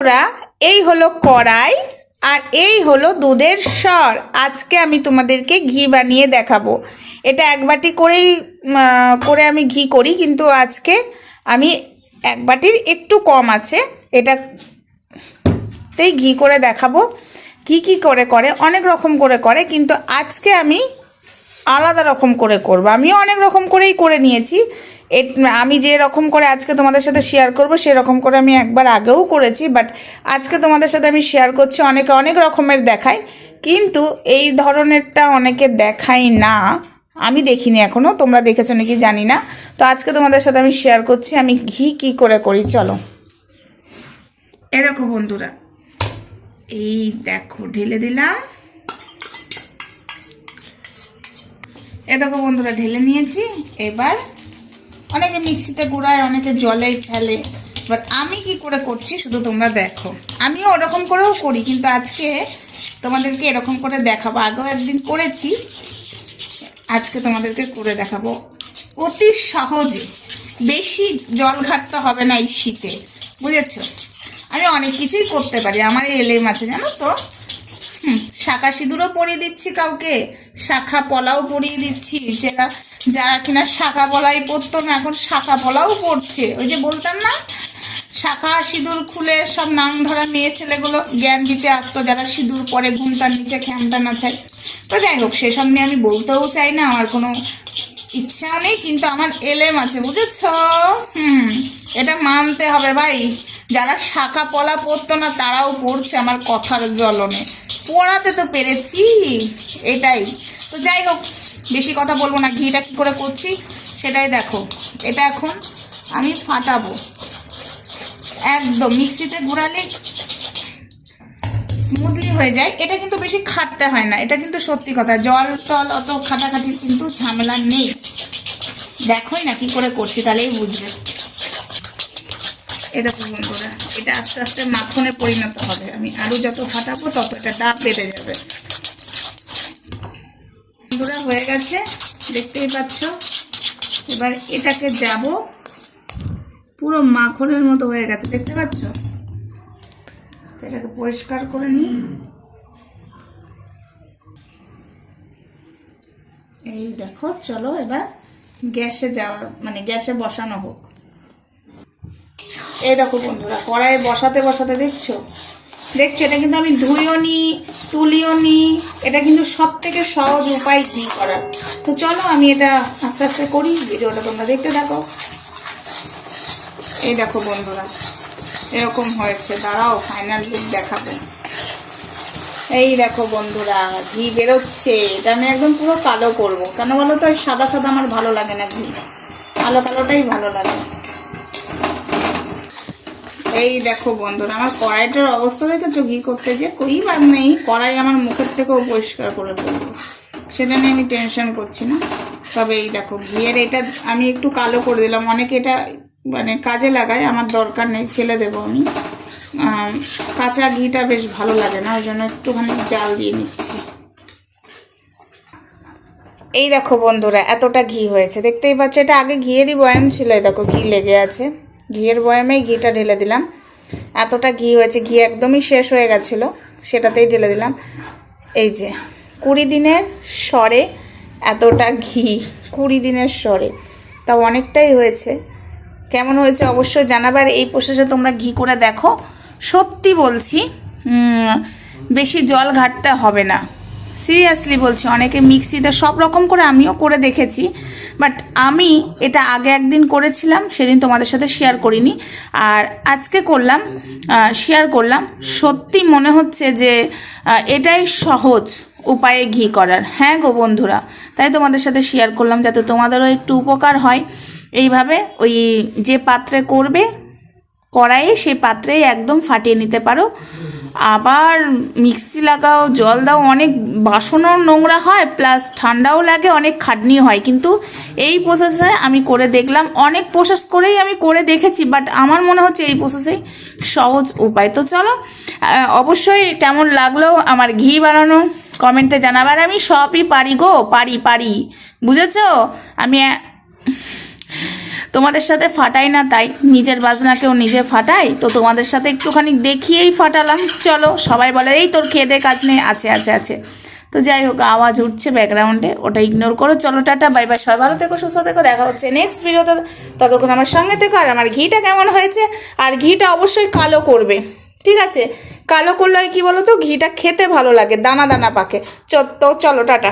বন্ধুরা, এই হলো কড়াই আর এই হলো দুধের সর। আজকে আমি তোমাদেরকে ঘি বানিয়ে দেখাবো। এটা এক বাটি করে আমি ঘি করি, কিন্তু আজকে আমি এক বাটির একটু কম আছে, এটাতেই ঘি করে দেখাবো। কি করে করে অনেক রকম করে, কিন্তু আজকে আমি আলাদা রকম করে করব। আমি অনেক রকম করেই করে নিয়েছি। আমি যে রকম করে আজকে তোমাদের সাথে শেয়ার করব সেরকম করে আমি একবার আগেও করেছি, বাট আজকে তোমাদের সাথে আমি শেয়ার করছি। অনেকে অনেক রকমের দেখায়, কিন্তু এই ধরনেরটা অনেকে দেখাই না। আমি দেখিনি এখনও, তোমরা দেখেছো নাকি জানি না। তো আজকে তোমাদের সাথে আমি শেয়ার করছি আমি ঘি কি করে করি। চলো, এ দেখো বন্ধুরা, এই দেখো ঢেলে দিলাম। এ দেখো বন্ধুরা, ঢেলে নিয়েছি। এবার অনেকে মিক্সিতে গুঁড়ায়, অনেকে জলেই ফেলে, বাট আমি কি করে করছি শুধু তোমরা দেখো। আমিও ওরকম করেও করি, কিন্তু আজকে তোমাদেরকে এরকম করে দেখাবো। আগেও একদিন করেছি, আজকে তোমাদেরকে করে দেখাবো অতি সহজে। বেশি জল ঘাটতে হবে না এই শীতে, বুঝেছো? আমি অনেক কিছুই করতে পারি, আমার এলেম আছে জানো তো। শাঁখা সিঁদুরও পরিয়ে দিচ্ছি কাউকে, শাঁখা পলাও পরিয়ে দিচ্ছি। যারা কিনা শাঁখা পলাই পরতো না, এখন শাঁখা পলাও পড়ছে। ওই যে বলতাম না, শাঁখা সিঁদুর খুলে সব নাম ধরা মেয়ে ছেলেগুলো জ্ঞান দিতে আসতো, যারা সিঁদুর পরে ঘুমটার নিচে খ্যামটা নাচায়। তো যাই হোক, সেসব নিয়ে আমি বলতেও চাই না, আমার কোনো ইচ্ছাও নেই, কিন্তু আমার এলেম আছে, বুঝেছ? এটা মানতে হবে ভাই। যারা শাঁখা পলা পরতো না তারাও পড়ছে আমার কথার জ্বলনে। পড়াতে তো পেরেছি, এটাই। তো যাই হোক, বেশি কথা বলবো না। ঘিটা কী করে করছি সেটাই দেখো। এটা এখন আমি ফাটাবো। একদম মিক্সিতে ঘোরালে স্মুথলি হয়ে যায়। এটা কিন্তু বেশি খাটতে হয় না, এটা কিন্তু সত্যি কথা। জল টল অত খাটাখাটির কিন্তু ঝামেলা নেই। দেখোই না কি করে করছি, তাহলেই বুঝবে। এটা বন্ধুরা, এটা আস্তে আস্তে মাখনে পরিণত হবে। আমি আরো যত ফাটাবো তত এটা ডাব বেড়ে যাবে। বন্ধুরা, হয়ে গেছে, দেখতেই পাচ্ছ। এবার এটাকে যাব, পুরো মাখনের মতো হয়ে গেছে, দেখতে পাচ্ছ? এটাকে পরিষ্কার করে নিই। এই দেখো, চলো এবার গ্যাসে গ্যাসে বসানো হোক। এই দেখো বন্ধুরা, কড়াইয়ে বসাতে বসাতে দেখছো, এটা কিন্তু আমি ধুইও নি, তুলিও নি। এটা কিন্তু সব থেকে সহজ উপায় ঘি করার। তো চলো আমি এটা আস্তে আস্তে করি, ভিডিওটা তোমরা দেখতে থাকো। এই দেখো বন্ধুরা, এরকম হয়েছে। দাঁড়াও, ফাইনাল লুক দেখাবো। এই দেখো বন্ধুরা, ঘি বেরোচ্ছে। এটা আমি একদম পুরো কালো করব। কেন বলো তো? সাদা সাদা আমার ভালো লাগে না, ঘি কালো কালোটাই ভালো লাগে। এই দেখো বন্ধুরা, আমার কড়াইটার অবস্থা দেখেছো? ঘি করতে যে কই বাদ নেই, কড়াই আমার মুখের থেকেও পরিষ্কার করে ফেলবো, সেটা নিয়ে আমি টেনশন করছি না। তবে এই দেখো, ঘিয়ের এটা আমি একটু কালো করে দিলাম। অনেকে এটা কাজে লাগায়, আমার দরকার নেই, ফেলে দেবো আমি। কাঁচা ঘিটা বেশ ভালো লাগে না, ওই জন্য একটুখানি জাল দিয়ে নিচ্ছি। এই দেখো বন্ধুরা, এতটা ঘি হয়েছে, দেখতেই পাচ্ছ। এটা আগে ঘিয়েরই বয়াম ছিল, এই দেখো ঘি লেগে আছে। ঘিয়ের বয়ামেই ঘিটা ঢেলে দিলাম। এতটা ঘি হয়েছে, ঘি একদমই শেষ হয়ে গেছিলো, সেটাতেই ঢেলে দিলাম। এই যে 20 দিনের স্বরে এতটা ঘি, 20 দিনের স্বরে, তাও অনেকটাই হয়েছে। কেমন হয়েছে অবশ্যই জানাবার। এই প্রসেসে তোমরা ঘি করে দেখো, সত্যি বলছি, বেশি জল ঘাটতে হবে না, সিরিয়াসলি বলছি। অনেকে মিক্সিতে সব রকম করে, আমিও করে দেখেছি, বাট আমি এটা আগে একদিন করেছিলাম, সেদিন তোমাদের সাথে শেয়ার করিনি, আর আজকে করলাম, শেয়ার করলাম। সত্যি মনে হচ্ছে যে এটাই সহজ উপায়ে ঘি করার। হ্যাঁ গো বন্ধুরা, তাই তোমাদের সাথে শেয়ার করলাম, যাতে তোমাদেরও একটু উপকার হয়। এইভাবে ওই যে পাত্রে করবে কড়াইয়ে, সেই পাত্রেই একদম ফাটিয়ে নিতে পারো। আবার মিক্সি লাগাও, জল দাও, অনেক বাসনও নোংরা হয়, প্লাস ঠান্ডাও লাগে, অনেক খাটনি হয়। কিন্তু এই প্রসেসে আমি করে দেখলাম, অনেক প্রসেস করেই আমি করে দেখেছি, বাট আমার মনে হচ্ছে এই প্রসেসেই সহজ উপায়। তো চলো, অবশ্যই কেমন লাগলো আমার ঘি বানানো কমেন্টে জানাবার। আমি সবই পারি গো, পারি, বুঝেছো? আমি তোমাদের সাথে ফাটাই না, তাই নিজের বাজনাকেও নিজে ফাটাই, তো তোমাদের সাথে একটুখানি দেখিয়েই ফাটালাম। চলো, সবাই বলে এই তোর খেয়ে দে কাজ নেই, আছে আছে আছে। তো যাই হোক, আওয়াজ উঠছে ব্যাকগ্রাউন্ডে, ওটা ইগনোর করো। চলো টাটা, বাই বাই, সবাই ভালো থেকো, সুস্থ থেকো, দেখা হচ্ছে নেক্সট ভিডিওতে। ততক্ষণ আমার সঙ্গে থেকো। আর আমার ঘিটা কেমন হয়েছে, আর ঘিটা অবশ্যই কালো করবে, ঠিক আছে? কালো করলে কি বলো তো, ঘিটা খেতে ভালো লাগে, দানা দানা পাকে। তো চলো টাটা।